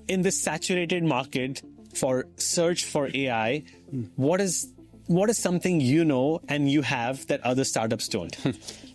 In this saturated market for search for AI, what is something you know and you have that other startups don't?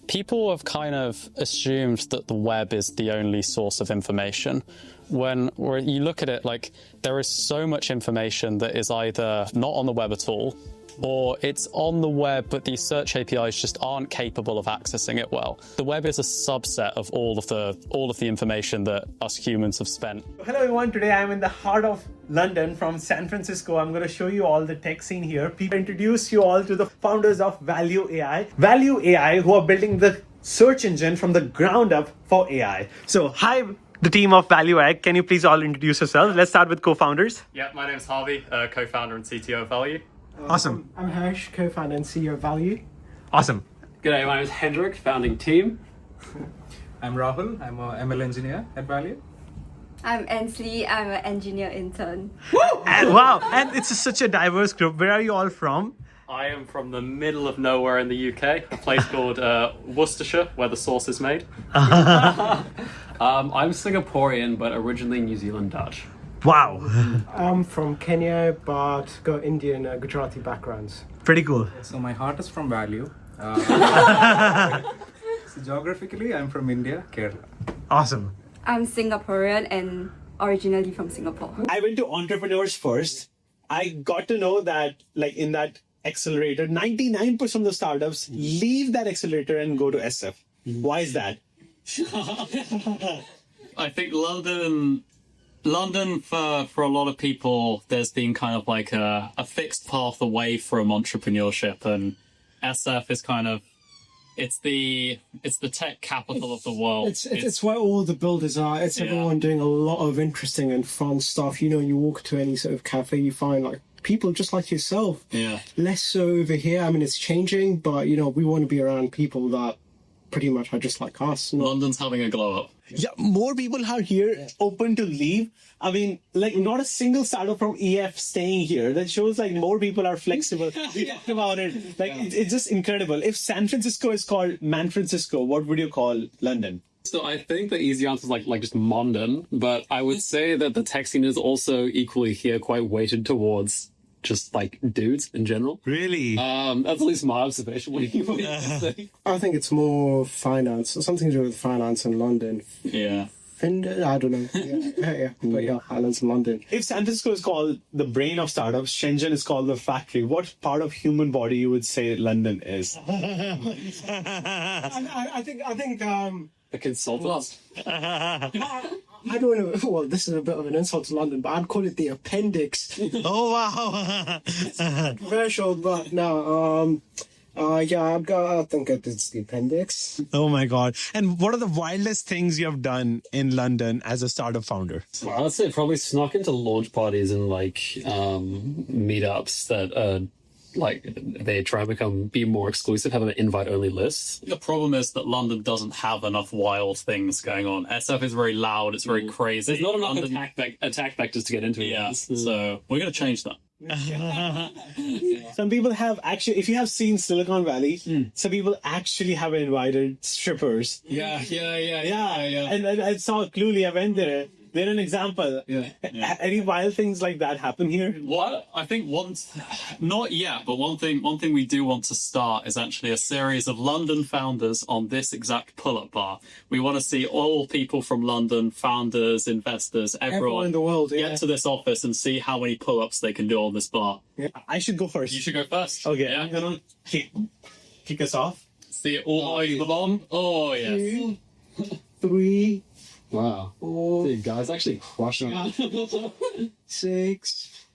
People have kind of assumed that the web is the only source of information. When you look at it, like, there is so much information that is either not on the web at all, or it's on the web, but these search APIs just aren't capable of accessing it well. The web is a subset of all of the information that us humans have spent. Hello everyone, today I'm in the heart of London from San Francisco. I'm going to show you all the tech scene here. People introduce you all to the founders of Valyu AI. Valyu AI, who are building the search engine from the ground up for AI. So hi, the team of Valyu AI. Can you please all introduce yourselves? Let's start with co-founders. Yeah, my name is Harvey, co-founder and CTO of Valyu. Awesome. I'm Hirsh, co-founder and CEO of Valyu. Awesome. G'day, my name is Hendrik, founding team. I'm Rahul. I'm an ML engineer at Valyu. I'm Ansley. I'm an engineer intern. Wow, and it's such a diverse group. Where are you all from? I am from the middle of nowhere in the UK, a place called Worcestershire, where the sauce is made. I'm Singaporean, but originally New Zealand Dutch. Wow. I'm from Kenya, but got Indian Gujarati backgrounds. Pretty cool. So my heart is from Valyu. So geographically, I'm from India, Kerala. Awesome. I'm Singaporean and originally from Singapore. I went to entrepreneurs first. I got to know that, like, in that accelerator, 99% of the startups leave that accelerator and go to SF. Why is that? I think London for a lot of people, there's been kind of like a fixed path away from entrepreneurship, and SF is kind of, it's the tech capital of the world. It's where all the builders are. It's everyone doing a lot of interesting and fun stuff. You know, you walk to any sort of cafe, you find like people just like yourself. Yeah. Less so over here. I mean, it's changing, but you know, we want to be around people that pretty much are just like us. London's having a glow up. Yeah, more people are here open to leave. I mean, like, not a single startup from EF staying here. That shows like more people are flexible. We talked about it. Like, it's just incredible. If San Francisco is called Man Francisco, what would you call London? So I think the easy answer is like just London, but I would say that the tech scene is also equally here quite weighted towards just like dudes in general. Really? That's at least my observation. What do you think? I think it's more finance, something to do with finance in London. Yeah. I don't know. Yeah. But yeah, Highlands in London. If San Francisco is called the brain of startups, Shenzhen is called the factory, what part of human body you would say London is? I think A consultant? I don't know. Well, this is a bit of an insult to London, but I'd call it the Appendix. Oh, wow. Controversial, but no. I think it's the Appendix. Oh, my God. And what are the wildest things you have done in London as a startup founder? Well, I'd say probably snuck into launch parties and like meetups that like they try to be more exclusive, have an invite-only list. The problem is that London doesn't have enough wild things going on. SF is very loud, it's very crazy. There's not enough attack vectors to get into it. Yeah, so we're going to change that. Some people have actually, if you have seen Silicon Valley, some people actually have invited strippers. Yeah. And I saw Cluely, I went there. They're an example. Yeah. Any wild things like that happen here? What I think not yet, but one thing we do want to start is actually a series of London founders on this exact pull-up bar. We want to see all people from London, founders, investors, everyone in the world, get to this office and see how many pull-ups they can do on this bar. Yeah. I should go first. You should go first. Okay, Yeah. I'm gonna kick us off. See it all over the bottom. Oh yes. 3, Wow. 4, Dude, guys actually crushing it. 6,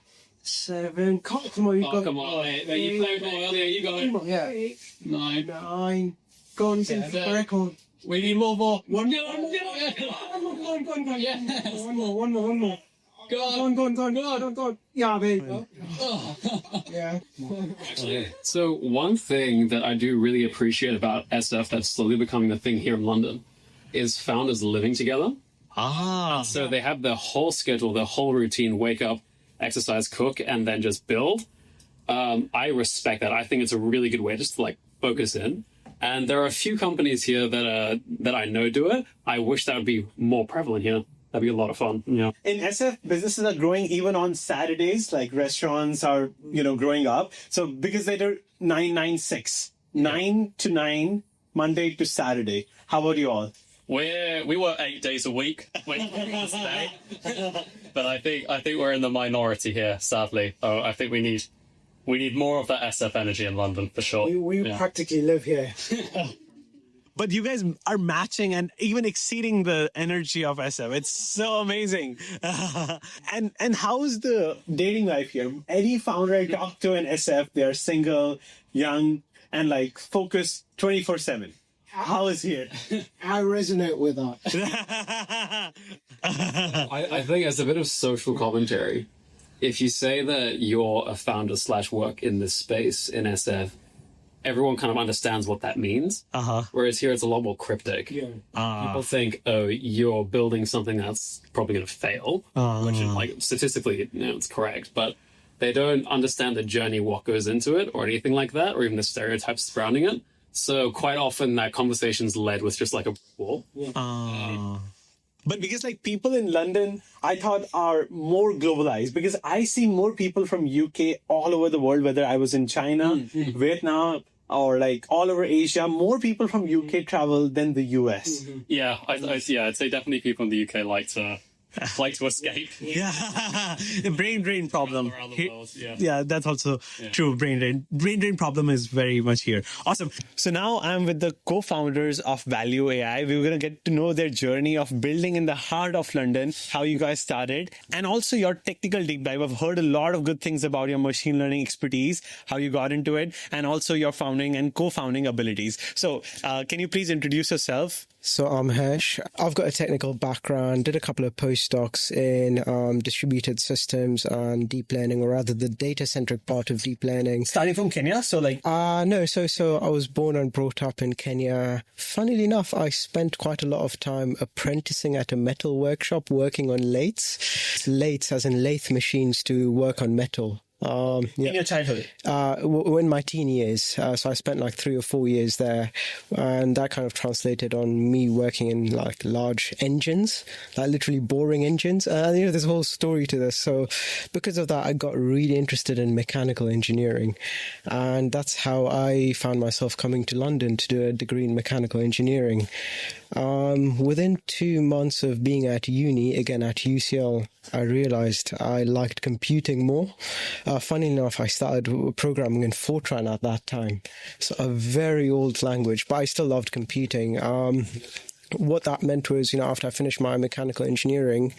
7. Come on, you got. Come on, mate. You played more earlier. You got it. Yeah. 8, 9. 9. Go on, set the record. We need more. One more. Yes. One more. Go on. Yeah, baby. Yeah. So one thing that I do really appreciate about SF that's slowly becoming the thing here in London is founders living together. So they have their whole schedule, their whole routine, wake up, exercise, cook, and then just build. I respect that. I think it's a really good way just to like focus in. And there are a few companies here that I know do it. I wish that would be more prevalent here. That'd be a lot of fun. Yeah. In SF, businesses are growing even on Saturdays, like restaurants are, growing up. So because they do 996, 9 to 9, Monday to Saturday. How about you all? We work 8 days a week, but I think we're in the minority here, sadly. Oh, I think we need more of that SF energy in London for sure. We practically live here. But you guys are matching and even exceeding the energy of SF. It's so amazing. And how's the dating life here? Any founder I talk to in SF, they're single, young, and like focused 24/7. How is here? I resonate with that. I think as a bit of social commentary, if you say that you're a founder / work in this space in SF, everyone kind of understands what that means. Whereas here it's a lot more cryptic. Yeah. People think, oh, you're building something that's probably going to fail, which is like statistically, it's correct, but they don't understand the journey, what goes into it, or anything like that, or even the stereotypes surrounding it. So quite often that conversation's led with just like a wall. But because like people in London, I thought are more globalized because I see more people from UK all over the world, whether I was in China, Vietnam, or like all over Asia, more people from UK travel than the US. Yeah, I'd say definitely people in the UK like to escape. Yeah, the brain drain problem. Around the world, Yeah, that's also true. Brain drain problem is very much here. Awesome. So now I'm with the co-founders of Valyu AI. We're going to get to know their journey of building in the heart of London, how you guys started, and also your technical deep dive. I've heard a lot of good things about your machine learning expertise, how you got into it, and also your founding and co-founding abilities. So can you please introduce yourself? So I'm Hirsh. I've got a technical background, did a couple of postdocs in distributed systems and deep learning, or rather the data-centric part of deep learning. Starting from Kenya? So like... No, so I was born and brought up in Kenya. Funnily enough, I spent quite a lot of time apprenticing at a metal workshop working on lathes. Lathes as in lathe machines to work on metal. In your childhood? In my teen years. So I spent like 3 or 4 years there, and that kind of translated on me working in like large engines, like literally boring engines. There's a whole story to this. So because of that, I got really interested in mechanical engineering, and that's how I found myself coming to London to do a degree in mechanical engineering. Within 2 months of being at uni, again at UCL, I realized I liked computing more. Funny enough, I started programming in Fortran at that time. So a very old language, but I still loved computing. What that meant was, after I finished my mechanical engineering,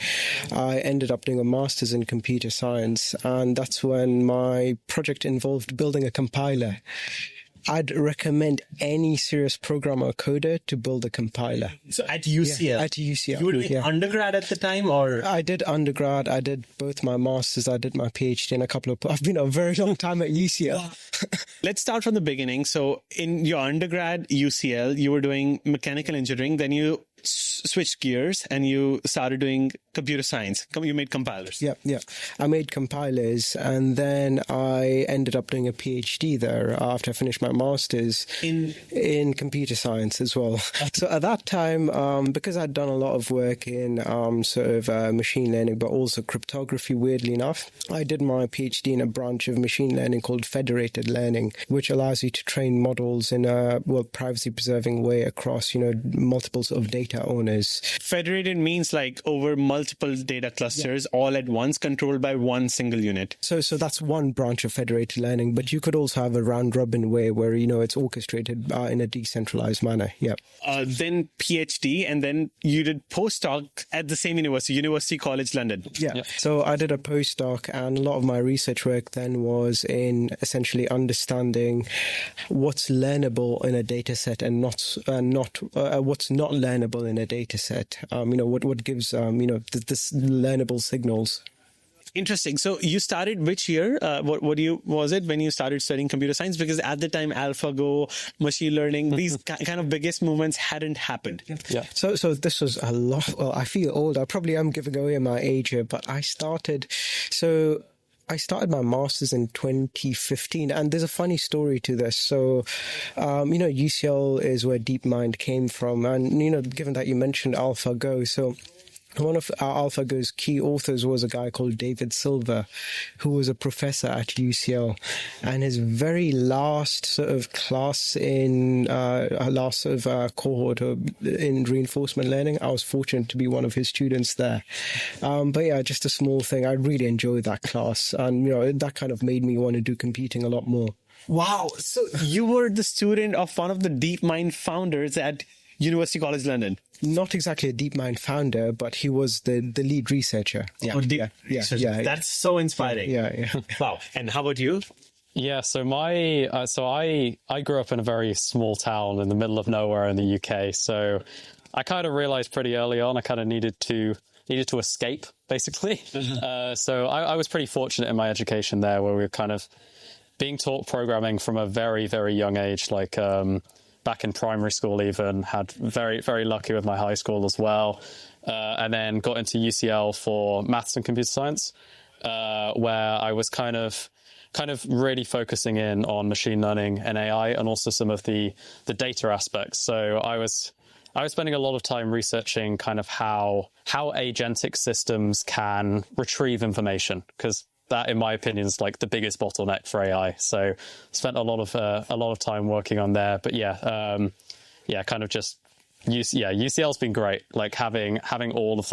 I ended up doing a master's in computer science. And that's when my project involved building a compiler. I'd recommend any serious programmer or coder to build a compiler. So at UCL? Yeah, at UCL. You were doing undergrad at the time, or? I did undergrad. I did both my masters. I did my PhD and I've been a very long time at UCL. Let's start from the beginning. So in your undergrad UCL, you were doing mechanical engineering. Then you switched gears and you started doing computer science. You made compilers. Yeah. I made compilers, and then I ended up doing a PhD there after I finished my master's in computer science as well. So at that time, because I'd done a lot of work in machine learning, but also cryptography, weirdly enough, I did my PhD in a branch of machine learning called federated learning, which allows you to train models in a privacy-preserving way across, multiples of data owners. Federated means like over multiple data clusters all at once, controlled by one single unit. So that's one branch of federated learning, but you could also have a round-robin way where, it's orchestrated in a decentralized manner. Yeah. Then PhD, and then you did postdoc at the same University College London. Yeah. So I did a postdoc, and a lot of my research work then was in essentially understanding what's learnable in a data set and what's not learnable in a data set. What gives this learnable signals. Interesting. So you started which year? What was it when you started studying computer science? Because at the time, AlphaGo, machine learning, these kind of biggest movements hadn't happened. Yeah. So this was a lot. Well, I feel old. I probably am giving away my age here, but I started my master's in 2015, and there's a funny story to this. So, UCL is where DeepMind came from, and given that you mentioned AlphaGo, so One of our AlphaGo's key authors was a guy called David Silver, who was a professor at UCL. And his very last sort of class in cohort in reinforcement learning, I was fortunate to be one of his students there. But yeah, just a small thing. I really enjoyed that class, and that kind of made me want to do computing a lot more. Wow. So you were the student of one of the DeepMind founders at University College London. Not exactly a DeepMind founder, but he was the lead researcher. Yeah. That's so inspiring. Yeah. Wow. And how about you? Yeah, so I grew up in a very small town in the middle of nowhere in the UK. So I kind of realized pretty early on I kind of needed to escape, basically. So I was pretty fortunate in my education there, where we were kind of being taught programming from a very, very young age, like back in primary school even, had very, very lucky with my high school as well. And then got into UCL for maths and computer science, where I was kind of really focusing in on machine learning and AI, and also some of the data aspects. So I was spending a lot of time researching kind of how agentic systems can retrieve information, because that, in my opinion, is like the biggest bottleneck for AI. So spent a lot of time working on there. But kind of just UCL's been great. Like having all of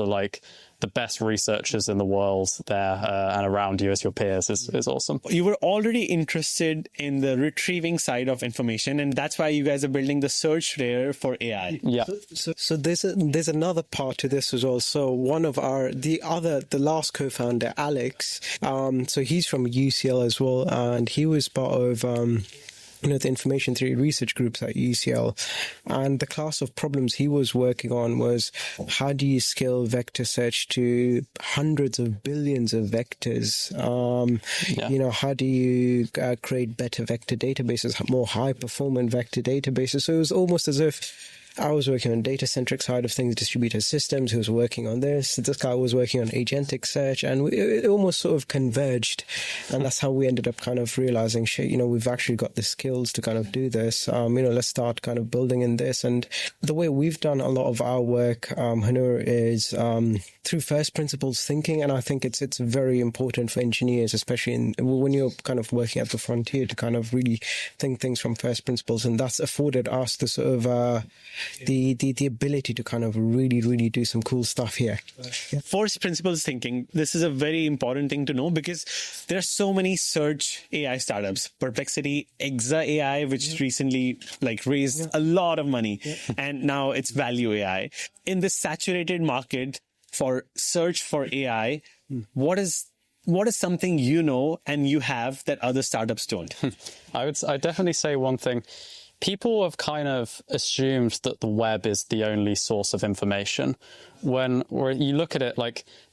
the best researchers in the world there and around you as your peers is awesome. You were already interested in the retrieving side of information, and that's why you guys are building the search layer for AI. Yeah. So there's another part to this as well. So one of the last co-founder, Alex, so he's from UCL as well, and he was part of the information theory research groups at UCL. And the class of problems he was working on was, how do you scale vector search to hundreds of billions of vectors? How do you create better vector databases, more high performant vector databases? So it was almost as if I was working on data-centric side of things, distributed systems. He was working on this. This guy was working on agentic search, and it almost sort of converged. And that's how we ended up kind of realizing, we've actually got the skills to kind of do this. Let's start kind of building in this. And the way we've done a lot of our work, Hanur, is through first principles thinking. And I think it's very important for engineers, especially when you're kind of working at the frontier, to kind of really think things from first principles. And that's afforded us the sort of the ability to kind of really, really do some cool stuff here. Yeah. First principles thinking. This is a very important thing to know, because there are so many search AI startups. Perplexity, Exa AI, which recently raised a lot of money, and now it's Valyu AI. In this saturated market for search for AI, what is something and you have that other startups don't? I'd definitely say one thing. People have kind of assumed that the web is the only source of information. When you look at it,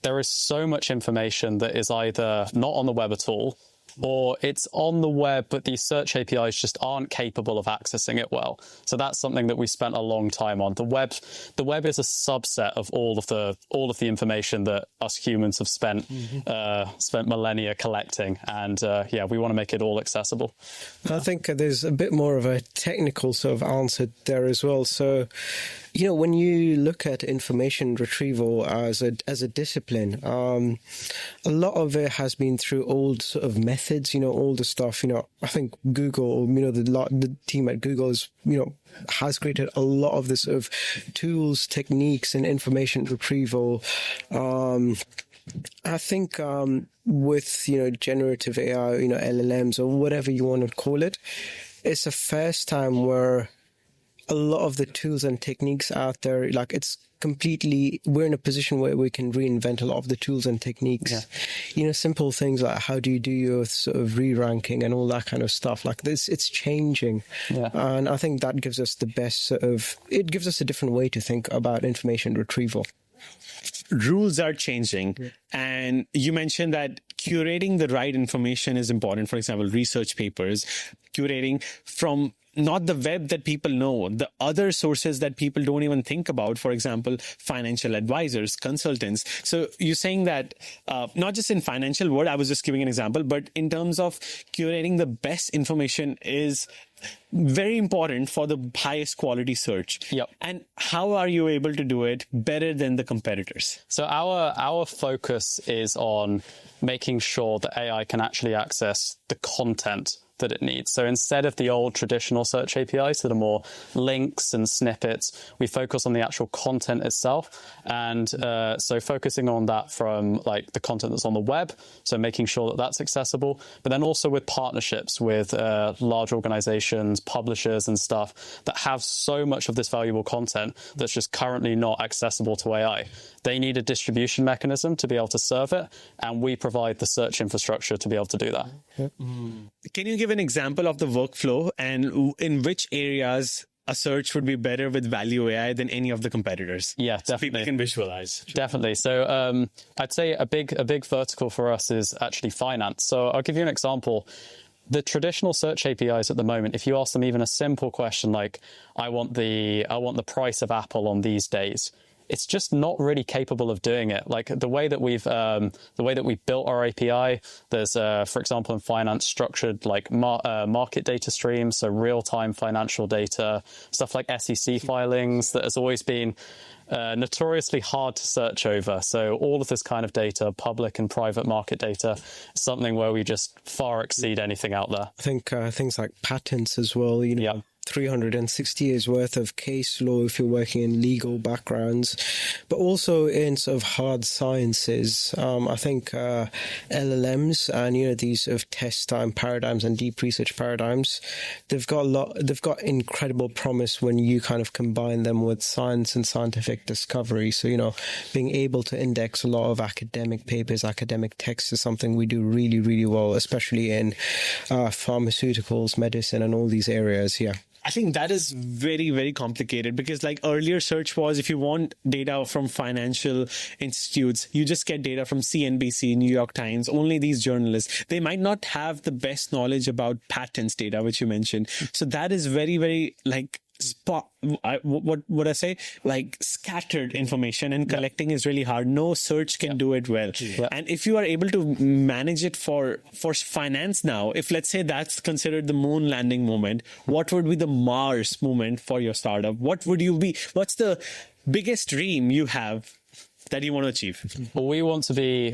there is so much information that is either not on the web at all, or it's on the web, but these search APIs just aren't capable of accessing it well. So that's something that we spent a long time on. The web is a subset of all of the information that us humans have spent millennia collecting, and we want to make it all accessible. I think there's a bit more of a technical sort of answer there as well. So, when you look at information retrieval as a discipline, a lot of it has been through old sort of methods, all the stuff, I think Google, the team at Google has created a lot of this sort of tools, techniques, and information retrieval. I think with, generative AI, LLMs or whatever you want to call it, it's the first time where a lot of the tools and techniques out there, we're in a position where we can reinvent a lot of the tools and techniques. Yeah. Simple things like, how do you do your sort of re-ranking and all that kind of stuff like this, it's changing. Yeah. And I think that gives us it gives us a different way to think about information retrieval. Rules are changing, and you mentioned that curating the right information is important. For example, research papers, curating from not the web that people know, the other sources that people don't even think about, for example, financial advisors, consultants. So you're saying that not just in financial world, I was just giving an example, but in terms of curating the best information is very important for the highest quality search. Yep. And how are you able to do it better than the competitors? So our focus is on making sure that AI can actually access the content that it needs. So instead of the old traditional search APIs that are more links and snippets, we focus on the actual content itself. And so focusing on that from like the content that's on the web, so making sure that that's accessible, but then also with partnerships with large organizations, publishers and stuff that have so much of this valuable content that's just currently not accessible to AI. They need a distribution mechanism to be able to serve it, and we provide the search infrastructure to be able to do that. Can you give an example of the workflow and in which areas a search would be better with Valyu AI than any of the competitors? Yeah, so definitely. people can visualize. Definitely. So I'd say a big vertical for us is actually finance. So I'll give you an example. The traditional search APIs at the moment, if you ask them even a simple question like, I want the price of Apple on these days, it's just not really capable of doing it. Like the way that we've built our API, there's for example in finance structured like market data streams, so real-time financial data, stuff like SEC filings that has always been notoriously hard to search over. So all of this kind of data, public and private market data, is something where we just far exceed anything out there. I think things like patents as well, you know. Yeah. 360 years worth of case law if you're working in legal backgrounds, but also in sort of hard sciences. I think LLMs and, you know, these sort of test time paradigms and deep research paradigms, they've got incredible promise when you kind of combine them with science and scientific discovery. So, you know, being able to index a lot of academic papers, academic texts is something we do really, really well, especially in pharmaceuticals, medicine, and all these areas. Yeah. I think that is very, very complicated because like earlier search was if you want data from financial institutes, you just get data from CNBC, New York Times, only these journalists. They might not have the best knowledge about patents data, which you mentioned. So that is very, very like what would I say? Like scattered information, and collecting is really hard. No search can do it well. Yeah. And if you are able to manage it for finance now, if let's say that's considered the moon landing moment, what would be the Mars moment for your startup? What would you be? What's the biggest dream you have that you want to achieve? Well, we want to be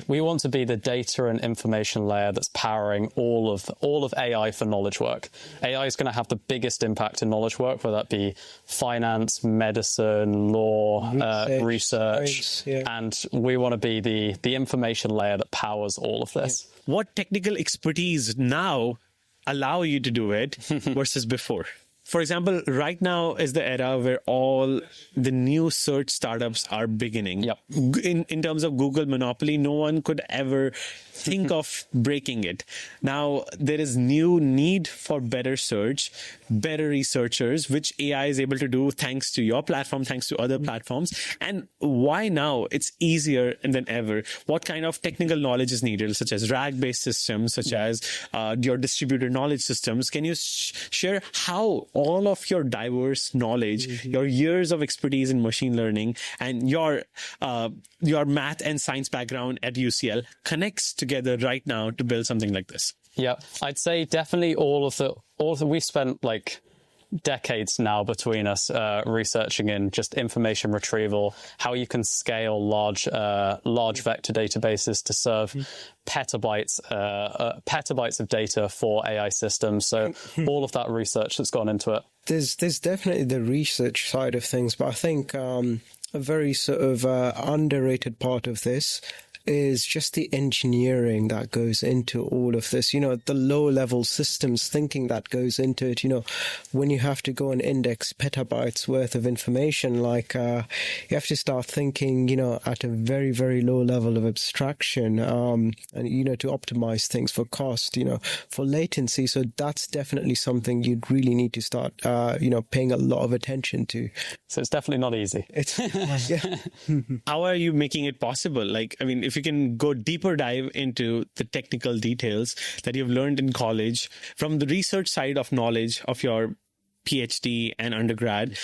the data and information layer that's powering all of AI for knowledge work. AI is going to have the biggest impact in knowledge work, whether that be finance, medicine, law, research, and we want to be the information layer that powers all of this. What technical expertise now allow you to do it versus before? For example, right now is the era where all the new search startups are beginning. Yep. In terms of Google monopoly, no one could ever think of breaking it. Now, there is new need for better search, better researchers, which AI is able to do thanks to your platform, thanks to other platforms. And why now? It's easier than ever. What kind of technical knowledge is needed, such as RAG-based systems, such as your distributed knowledge systems? Can you share how all of your diverse knowledge, your years of expertise in machine learning, and your math and science background at UCL connects together right now to build something like this? Yeah, I'd say definitely all of the we spent like decades now between us researching in just information retrieval, how you can scale large vector databases to serve petabytes of data for AI systems. So all of that research that's gone into it. There's definitely the research side of things, but I think a very sort of underrated part of this is just the engineering that goes into all of this, you know, the low level systems thinking that goes into it. You know, when you have to go and index petabytes worth of information, like you have to start thinking, you know, at a very, very low level of abstraction, and, you know, to optimize things for cost, you know, for latency. So that's definitely something you'd really need to start, you know, paying a lot of attention to. So it's definitely not easy. How are you making it possible? Like, I mean, if you can go deeper dive into the technical details that you've learned in college from the research side of knowledge of your PhD and undergrad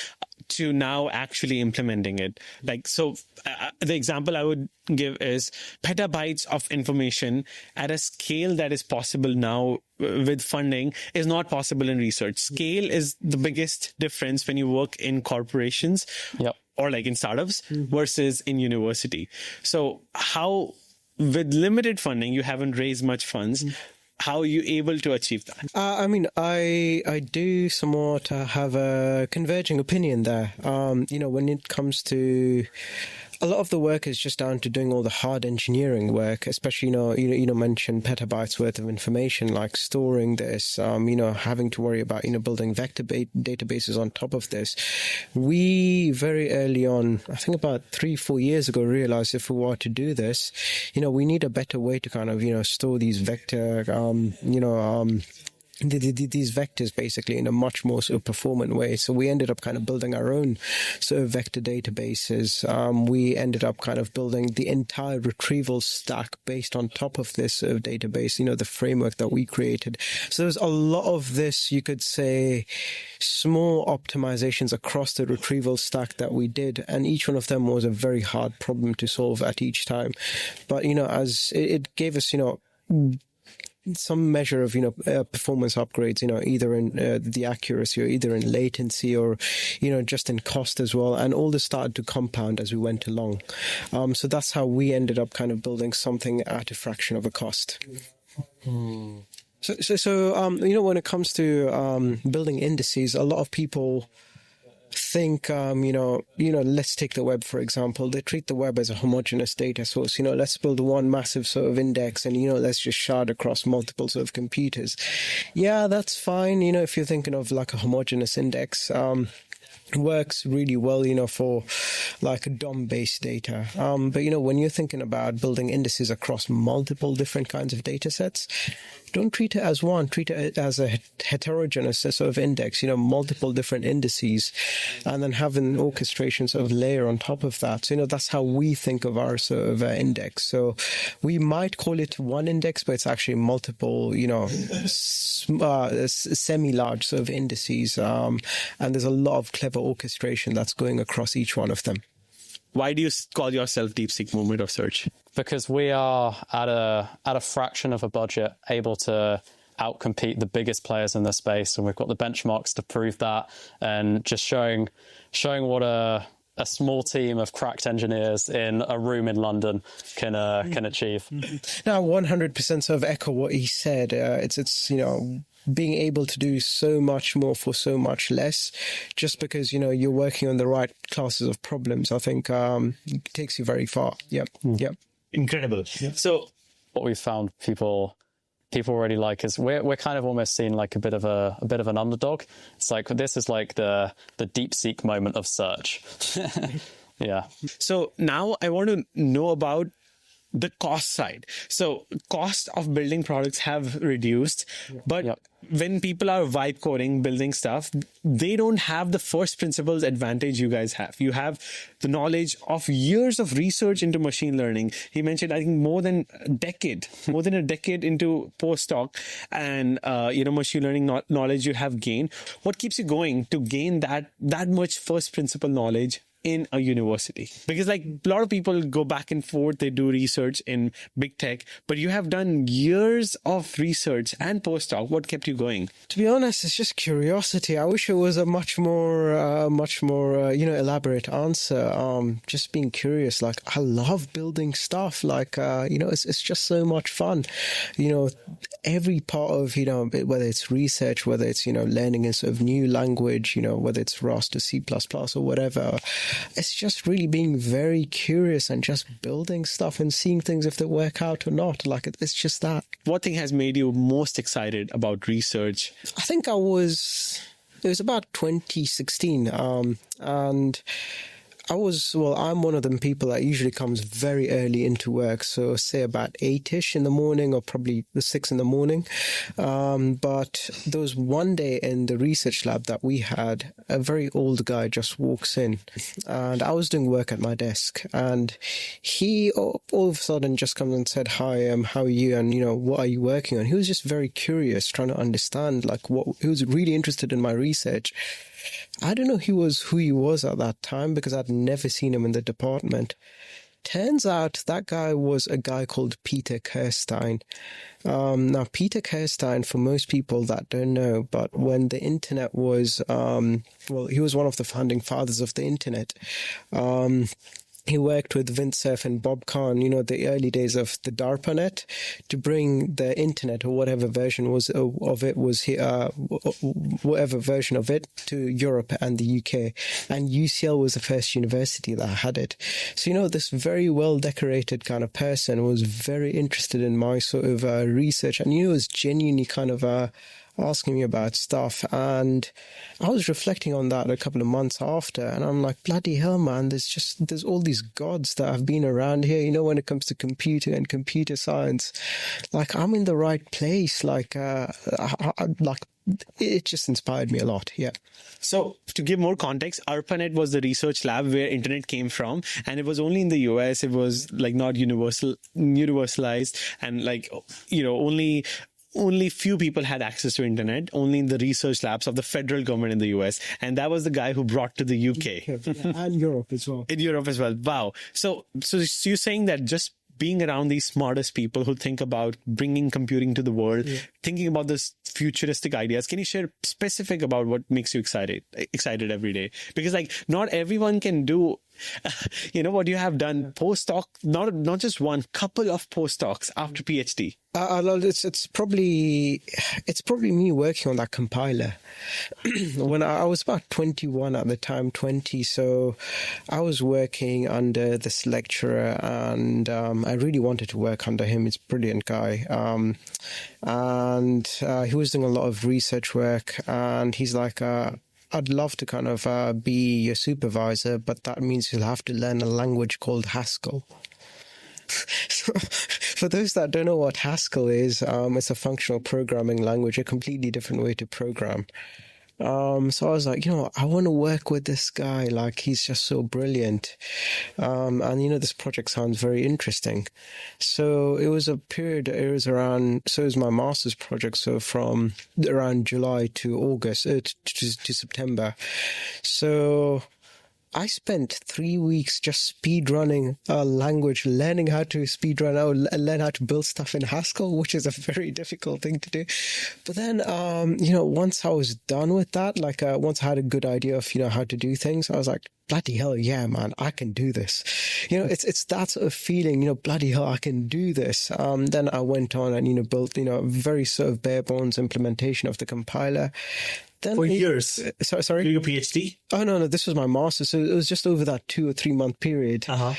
to now actually implementing it. The example I would give is petabytes of information at a scale that is possible now with funding is not possible in research. Scale is the biggest difference when you work in corporations. Yep. Or like in startups versus in university. So how, with limited funding, you haven't raised much funds, how are you able to achieve that? I do somewhat have a converging opinion there. When it comes to a lot of the work is just down to doing all the hard engineering work, especially, you mentioned petabytes worth of information, like storing this, having to worry about, building vector databases on top of this. We very early on, I think about 3-4 years ago, realized if we were to do this, we need a better way to kind of, store these vector, these vectors basically in a much more sort of performant way. So we ended up kind of building our own sort of vector databases. We ended up kind of building the entire retrieval stack based on top of this sort of database, the framework that we created. So there's a lot of this, you could say, small optimizations across the retrieval stack that we did. And each one of them was a very hard problem to solve at each time. But, as it gave us, some measure of performance upgrades, either in the accuracy or either in latency or just in cost as well, and all this started to compound as we went along. So that's how we ended up kind of building something at a fraction of a cost. So when it comes to building indices, a lot of people think, let's take the web, for example. They treat the web as a homogeneous data source. Let's build one massive sort of index and, let's just shard across multiple sort of computers. Yeah, that's fine. If you're thinking of like a homogeneous index, works really well, for like a DOM-based data. But, when you're thinking about building indices across multiple different kinds of data sets, don't treat it as one, treat it as a heterogeneous sort of index, multiple different indices, and then have an orchestration sort of layer on top of that. So, that's how we think of our sort of index. So we might call it one index, but it's actually multiple, semi-large sort of indices. And there's a lot of clever orchestration that's going across each one of them. Why do you call yourself Deepseek Movement of Search? Because we are at a fraction of a budget able to outcompete the biggest players in the space, and we've got the benchmarks to prove that, and just showing what a small team of cracked engineers in a room in London can achieve. Now, 100% sort of echo what he said. It's being able to do so much more for so much less, just because you're working on the right classes of problems. I think it takes you very far. Yep. Incredible. Yep. So what we've found people really like is we're kind of almost seen like a bit of an underdog. It's like this is like the Deepseek moment of search. Yeah. So now I want to know about the cost side. So cost of building products have reduced, but when people are vibe coding, building stuff, they don't have the first principles advantage you guys have. You have the knowledge of years of research into machine learning. He mentioned, I think, more than a decade into postdoc and, machine learning knowledge you have gained. What keeps you going to gain that much first principle knowledge in a university? Because like a lot of people go back and forth, they do research in big tech, but you have done years of research and postdoc. What kept you going? To be honest, it's just curiosity. I wish it was a much more elaborate answer. Just being curious. Like, I love building stuff. Like, it's just so much fun. Every part of, whether it's research, whether it's, learning a sort of new language, whether it's Rust or C++ or whatever, it's just really being very curious and just building stuff and seeing things if they work out or not. Like, it's just that. What thing has made you most excited about research? I think it was about 2016. And I'm one of them people that usually comes very early into work. So say about 8-ish in the morning or probably the 6 in the morning. But there was one day in the research lab that we had, a very old guy just walks in and I was doing work at my desk and he all of a sudden just comes and said, hi, how are you? And, what are you working on? He was just very curious, trying to understand he was really interested in my research. I don't know who he was at that time because I'd never seen him in the department. Turns out that guy was a guy called Peter Kirstein. Now, Peter Kirstein, for most people that don't know, but when the internet was, he was one of the founding fathers of the internet. He worked with Vint Cerf and Bob Kahn, the early days of the DARPANET, to bring the internet or whatever version was of it was whatever version of it to Europe and the UK. And UCL was the first university that had it. So, this very well decorated kind of person was very interested in my sort of research, and was genuinely kind of asking me about stuff. And I was reflecting on that a couple of months after, and I'm like, bloody hell, man, there's all these gods that have been around here, when it comes to computing and computer science. Like, I'm in the right place. It just inspired me a lot. Yeah. So to give more context, ARPANET was the research lab where internet came from, and it was only in the US. It was not universalized, and only few people had access to internet, only in the research labs of the federal government in the US. And that was the guy who brought to the UK. And Europe as well. In Europe as well. Wow. So you're saying that just being around these smartest people who think about bringing computing to the world, thinking about this futuristic ideas. Can you share specific about what makes you excited every day? Because not everyone can do, what you have done postdoc, not just one, couple of postdocs after PhD. It's probably me working on that compiler. When I was about 21 at the time, 20, so I was working under this lecturer, and I really wanted to work under him. He's a brilliant guy, and he was doing a lot of research work, and he's like, I'd love to kind of be your supervisor, but that means you'll have to learn a language called Haskell. So, for those that don't know what Haskell is, it's a functional programming language, a completely different way to program. So I was like, I want to work with this guy. Like, he's just so brilliant. And, this project sounds very interesting. So it was a period, it was my master's project. So from around July to August, to September. So I spent 3 weeks just speed running a language, learning how to speed run or learn how to build stuff in Haskell, which is a very difficult thing to do. But then, once I was done with that, once I had a good idea of, how to do things, I was like, bloody hell, yeah, man, I can do this. It's that sort of feeling, bloody hell, I can do this. Then I went on and, built, a very sort of bare bones implementation of the compiler. Then for years. Sorry? For your PhD? Oh, no, this was my master's. So it was just over that 2 or 3 month period. Uh-huh.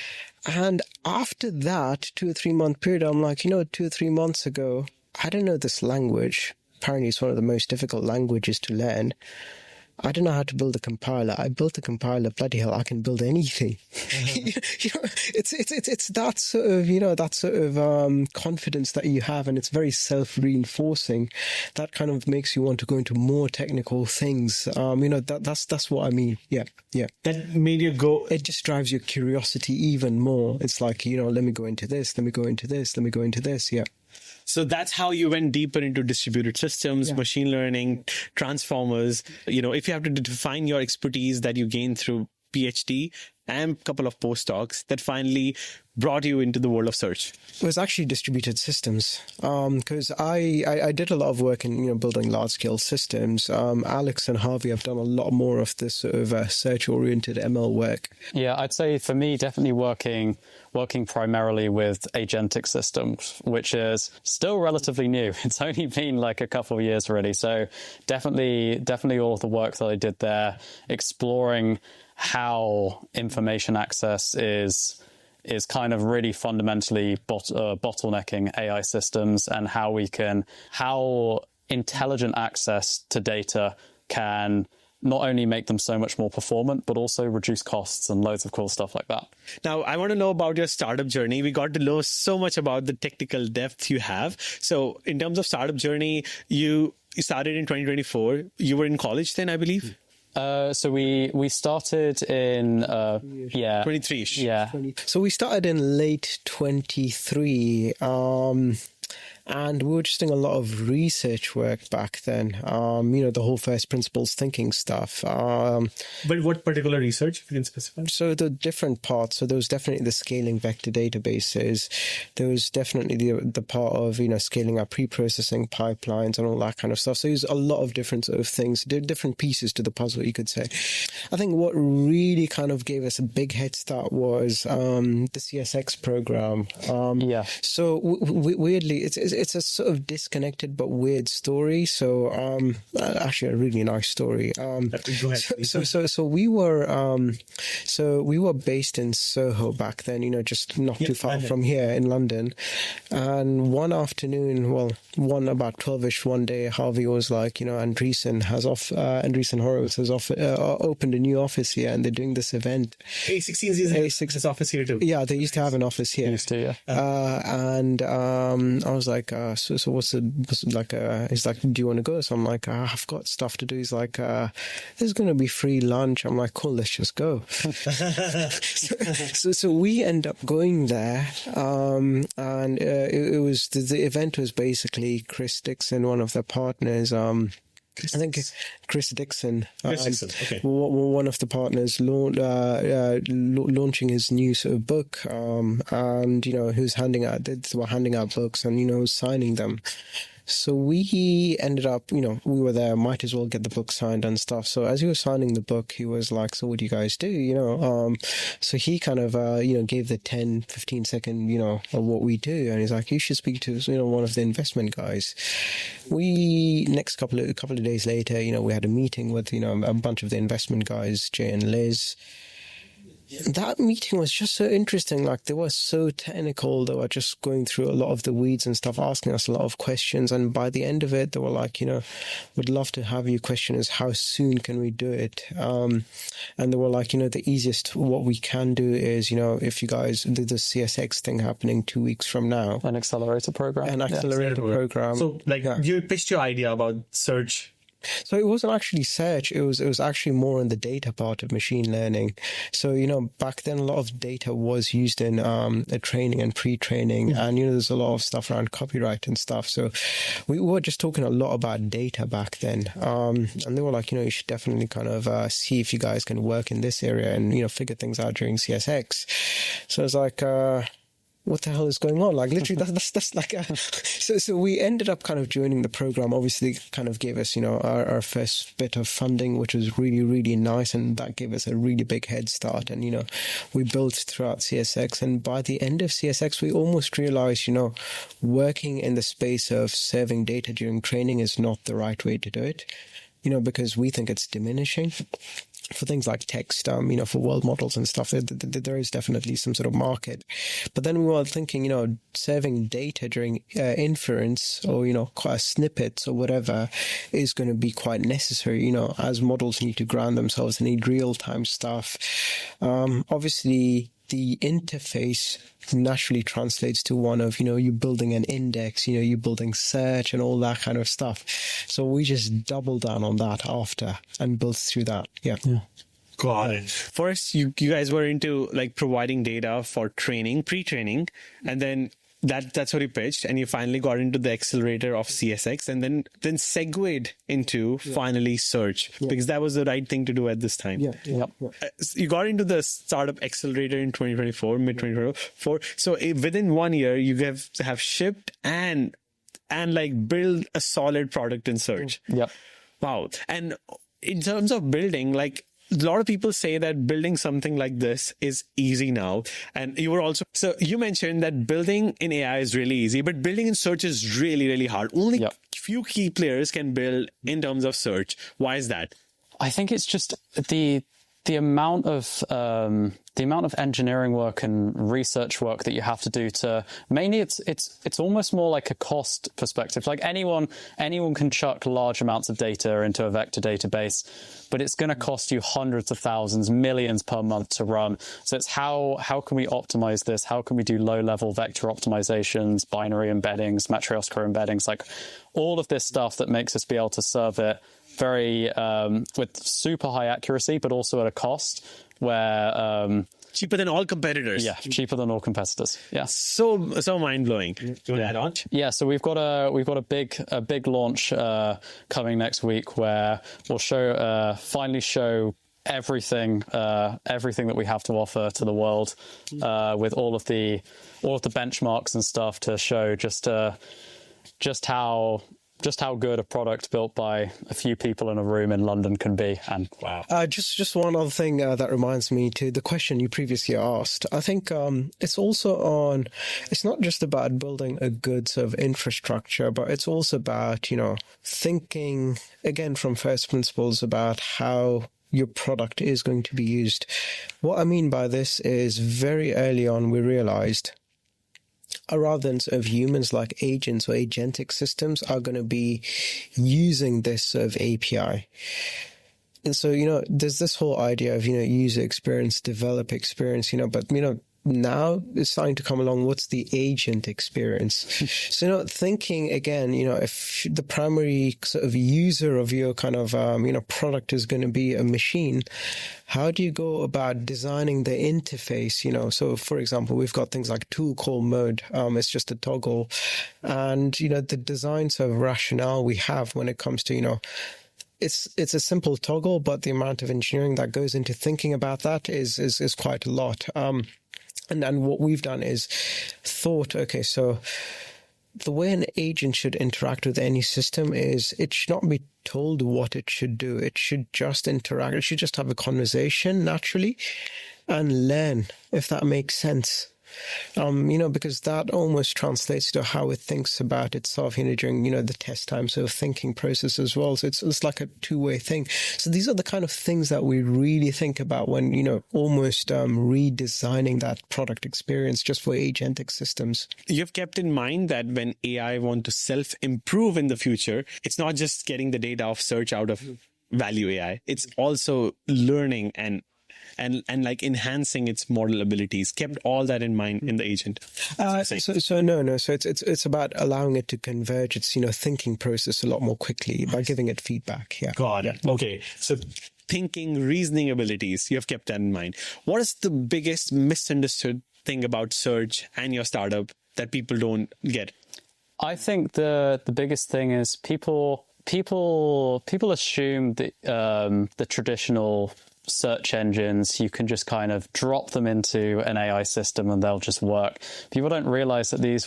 And after that 2 or 3 month period, I'm like, 2 or 3 months ago, I don't know this language. Apparently it's one of the most difficult languages to learn. I don't know how to build a compiler. I built a compiler. Bloody hell, I can build anything. It's that sort of, confidence that you have, and it's very self-reinforcing. That kind of makes you want to go into more technical things. That's what I mean. Yeah. That made you go. It just drives your curiosity even more. It's like, let me go into this. Let me go into this. Let me go into this. Yeah. So that's how you went deeper into distributed systems, machine learning, transformers. If you have to define your expertise that you gained through PhD and a couple of postdocs that finally brought you into the world of search? It was actually distributed systems, because I did a lot of work in building large scale systems. Alex and Harvey have done a lot more of this sort of search oriented ML work. Yeah, I'd say for me, definitely working primarily with agentic systems, which is still relatively new. It's only been like a couple of years already. So definitely all of the work that I did there, exploring how information access is kind of really fundamentally bottlenecking AI systems, and how intelligent access to data can not only make them so much more performant, but also reduce costs and loads of cool stuff like that. Now, I want to know about your startup journey. We got to know so much about the technical depth you have. So in terms of startup journey, you started in 2024. You were in college then, I believe? So we started in 23-ish. Yeah. So we started in late 23. And we were just doing a lot of research work back then, the whole first principles thinking stuff. But what particular research, if you can specify? So the different parts, so there was definitely the scaling vector databases. There was definitely the part of, scaling our pre-processing pipelines and all that kind of stuff. So there's a lot of different sort of things, different pieces to the puzzle, you could say. I think what really kind of gave us a big head start was the CSX program. So weirdly, it's a sort of disconnected but weird story. So actually a really nice story. Go ahead, so we were based in Soho back then, just not too far London. from here in London. And one afternoon, about 12ish one day, Harvey was like, Andreessen Horowitz has opened a new office here and they're doing this event. A16 has office here too. Yeah, they used to have an office here. And I was like, so what's like? He's like, do you want to go? So I'm like, I've got stuff to do. He's like, there's going to be free lunch. I'm like, cool, let's just go. so we end up going there, and it was the event was basically Chris Dixon, one of the partners. I think Chris Dixon, okay. one of the partners, launching his new sort of book, and who's handing out books and signing them. So we ended up, we were there, might as well get the book signed and stuff. So as he was signing the book, he was like, so what do you guys do? So he kind of, gave the 10, 15 second, of what we do. And he's like, you should speak to, one of the investment guys. We, next couple of days later, we had a meeting with, a bunch of the investment guys, Jay and Liz. That meeting was just so interesting. Like, they were so technical. They were just going through a lot of the weeds and stuff, asking us a lot of questions. And by the end of it, they were like, we'd love to have you. Question is, how soon can we do it? And they were like, the easiest, what we can do is, if you guys do the CSX thing happening 2 weeks from now. An accelerator program. An accelerator program. So, you pitched your idea about search. So it wasn't actually search. It was actually more on the data part of machine learning. So, back then a lot of data was used in training and pre-training. And, there's a lot of stuff around copyright and stuff. So we were just talking a lot about data back then. And they were like, you should definitely kind of see if you guys can work in this area and, figure things out during CSX. So I was like, what the hell is going on? Like, literally, that's like so we ended up kind of joining the program. Obviously, kind of gave us, our first bit of funding, which was really, really nice. And that gave us a really big head start. And, we built throughout CSX. And by the end of CSX, we almost realized, working in the space of serving data during training is not the right way to do it, because we think it's diminishing. For things like text, for world models and stuff, there is definitely some sort of market. But then we were thinking, serving data during inference or, snippets or whatever is going to be quite necessary, as models need to ground themselves, they need real-time stuff. Obviously, the interface naturally translates to one of, you're building an index, you're building search and all that kind of stuff. So we just doubled down on that after and built through that. Yeah. Got it. First, you guys were into providing data for training, pre-training, and then that's what you pitched, and you finally got into the accelerator of CSX, and then segued into finally search, because that was the right thing to do at this time. You got into the startup accelerator in 2024, mid 2024. So within 1 year, you have shipped and build a solid product in search. Wow. And in terms of building, a lot of people say that building something like this is easy now. And so you mentioned that building in AI is really easy, but building in search is really, really hard. Only few key players can build in terms of search. Why is that? I think it's just the the amount of engineering work and research work that you have to do to mainly it's almost more like a cost perspective. Like anyone can chuck large amounts of data into a vector database, but it's going to cost you hundreds of thousands, millions per month to run. So it's how can we optimize this? How can we do low-level vector optimizations, binary embeddings, matryoshka embeddings, like all of this stuff that makes us be able to serve it very with super high accuracy, but also at a cost where cheaper than all competitors. Yeah, cheaper than all competitors. Yeah. So mind blowing. You want to add on? Yeah, so we've got a big launch coming next week where we'll finally show everything that we have to offer to the world with all of the benchmarks and stuff to show just how good a product built by a few people in a room in London can be. And wow. Just one other thing that reminds me to the question you previously asked. I think it's also it's not just about building a good sort of infrastructure, but it's also about, thinking again from first principles about how your product is going to be used. What I mean by this is very early on we realized rather than sort of humans, like agents or agentic systems are going to be using this sort of API. And so, there's this whole idea of, user experience, developer experience, but, now it's starting to come along. What's the agent experience? So, thinking again, if the primary sort of user of your kind of, product is going to be a machine, how do you go about designing the interface? So, for example, we've got things like tool call mode. It's just a toggle. And, the design sort of rationale we have when it comes to, it's a simple toggle, but the amount of engineering that goes into thinking about that is quite a lot. And what we've done is thought, okay, so the way an agent should interact with any system is it should not be told what it should do. It should just interact. It should just have a conversation naturally and learn, if that makes sense. Because that almost translates to how it thinks about itself, during, the test time, so thinking process as well. So it's like a two-way thing. So these are the kind of things that we really think about when, almost redesigning that product experience just for agentic systems. You've kept in mind that when AI want to self-improve in the future, it's not just getting the data of search out of Valyu AI. It's also learning and like enhancing its model abilities. Kept all that in mind in the agent. No. So it's about allowing it to converge its thinking process a lot more quickly by giving it feedback. Yeah. Got it. Okay. So thinking, reasoning abilities, you have kept that in mind. What is the biggest misunderstood thing about search and your startup that people don't get? I think the biggest thing is people assume that the traditional search engines, you can just kind of drop them into an AI system and they'll just work. People don't realize that they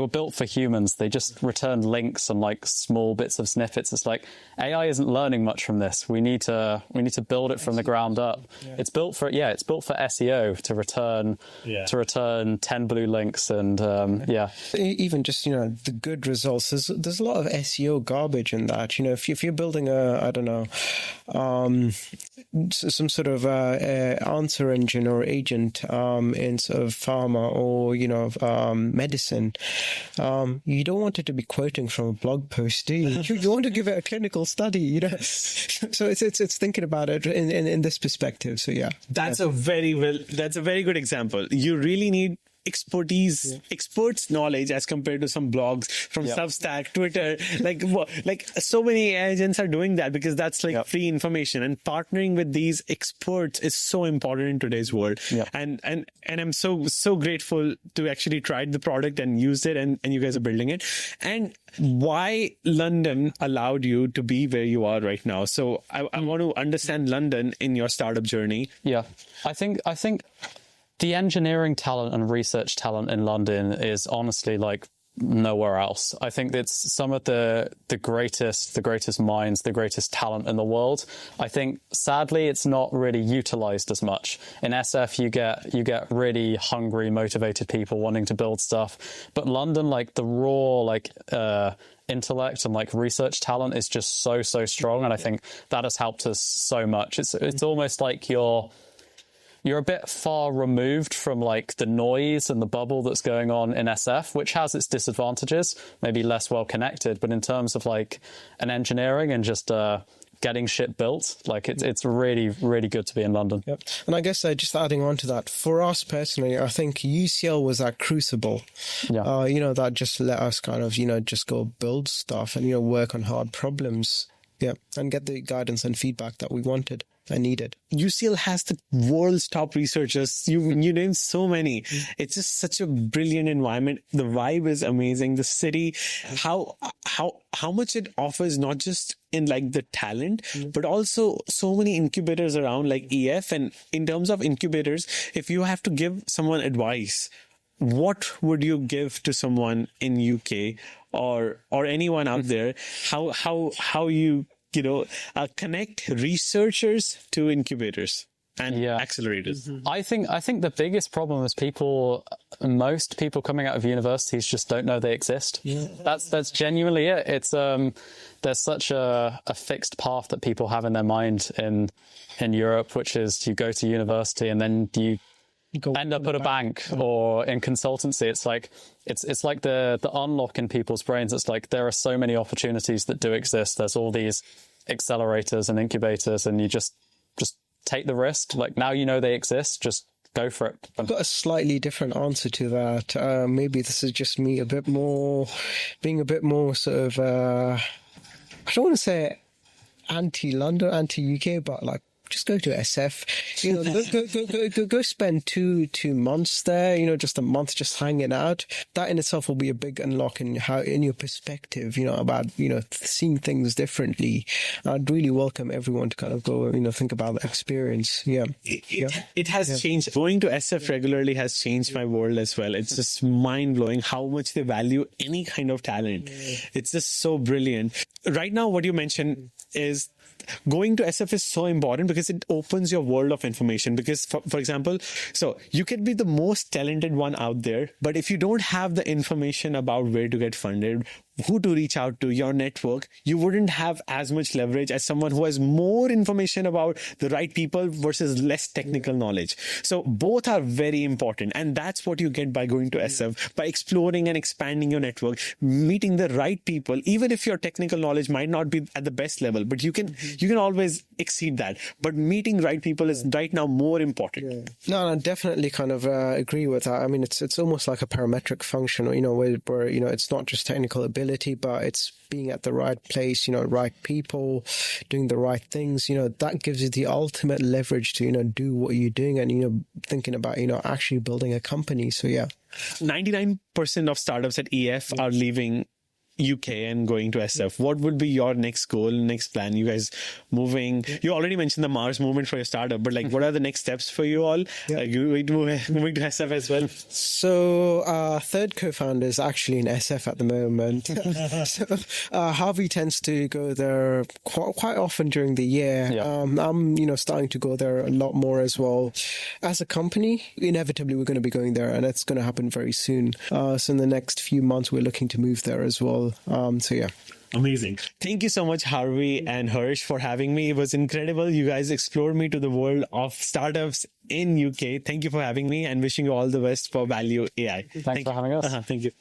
were built for humans. They just return links and like small bits of snippets. It's like AI isn't learning much from this. We need to build it from the ground up. Yeah. It's built for SEO to return 10 blue links and Even just the good results. There's a lot of SEO garbage in that. If you're building some sort of answer engine or agent in sort of pharma or medicine. You don't want it to be quoting from a blog post, do you? You want to give it a clinical study, So it's thinking about it in this perspective. So yeah, that's a very good example. You really need experts knowledge as compared to some blogs from Substack, Twitter, like so many agents are doing that because that's like free information, and partnering with these experts is so important in today's world. And I'm so grateful to actually try the product and use it, and you guys are building it. And why London allowed you to be where you are right now. So I want to understand London in your startup journey. I think the engineering talent and research talent in London is honestly like nowhere else. I think it's some of the greatest minds, the greatest talent in the world. I think sadly it's not really utilized as much. In SF you get really hungry, motivated people wanting to build stuff. But London, like the raw intellect and like research talent is just so strong, and I think that has helped us so much. It's almost like you're a bit far removed from like the noise and the bubble that's going on in SF, which has its disadvantages, maybe less well connected, but in terms of like an engineering and just getting shit built, like it's really good to be in London. Yep. And I guess just adding on to that, for us personally, I think UCL was that crucible, that just let us kind of, just go build stuff and, work on hard problems. Yeah. And get the guidance and feedback that we wanted and needed. UCL has the world's top researchers. You named so many. It's just such a brilliant environment. The vibe is amazing. The city, how much it offers, not just in like the talent, but also so many incubators around like EF. And in terms of incubators, if you have to give someone advice, what would you give to someone in UK or anyone out there? How you connect researchers to incubators and accelerators? I think the biggest problem is most people coming out of universities just don't know they exist. That's genuinely it. It's there's such a fixed path that people have in their mind in Europe, which is you go to university and then you end up at a bank or in consultancy. It's like it's like the unlock in people's brains. It's like there are so many opportunities that do exist. There's all these accelerators and incubators, and you just take the risk. Like now they exist, just go for it. I've got a slightly different answer to that. Maybe this is just me being a bit more sort of I don't want to say anti-London, anti-UK, but like just go to SF, go spend two months there, just a month just hanging out. That in itself will be a big unlock in your perspective, about, seeing things differently. I'd really welcome everyone to kind of go, think about the experience. Yeah. It has changed. Going to SF regularly has changed my world as well. It's just mind blowing how much they value any kind of talent. It's just so brilliant. Right now, what you mentioned is going to SF is so important because it opens your world of information. Because, for example, so you can be the most talented one out there, but if you don't have the information about where to get funded, who to reach out to, your network, you wouldn't have as much leverage as someone who has more information about the right people versus less technical knowledge. So both are very important. And that's what you get by going to SF, by exploring and expanding your network, meeting the right people, even if your technical knowledge might not be at the best level, but you can always exceed that. But meeting right people is right now more important. No, I definitely kind of agree with that. I mean, it's almost like a parametric function, where it's not just technical ability, but it's being at the right place, right people, doing the right things, that gives you the ultimate leverage to, do what you're doing and, thinking about, actually building a company. So, 99% of startups at EF are leaving UK and going to SF. What would be your next goal, next plan? You guys moving, you already mentioned the Mars movement for your startup, but like what are the next steps for you all? You moving to SF as well? So third co-founder is actually in SF at the moment. So Harvey tends to go there quite often during the year. I'm starting to go there a lot more as well. As a company, inevitably we're going to be going there, and it's going to happen very soon. So in the next few months we're looking to move there as well. Amazing. Thank you so much, Harvey and Hirsh, for having me. It was incredible. You guys explored me to the world of startups in UK. Thank you for having me and wishing you all the best for Valyu AI. Thanks for having us. Thank you.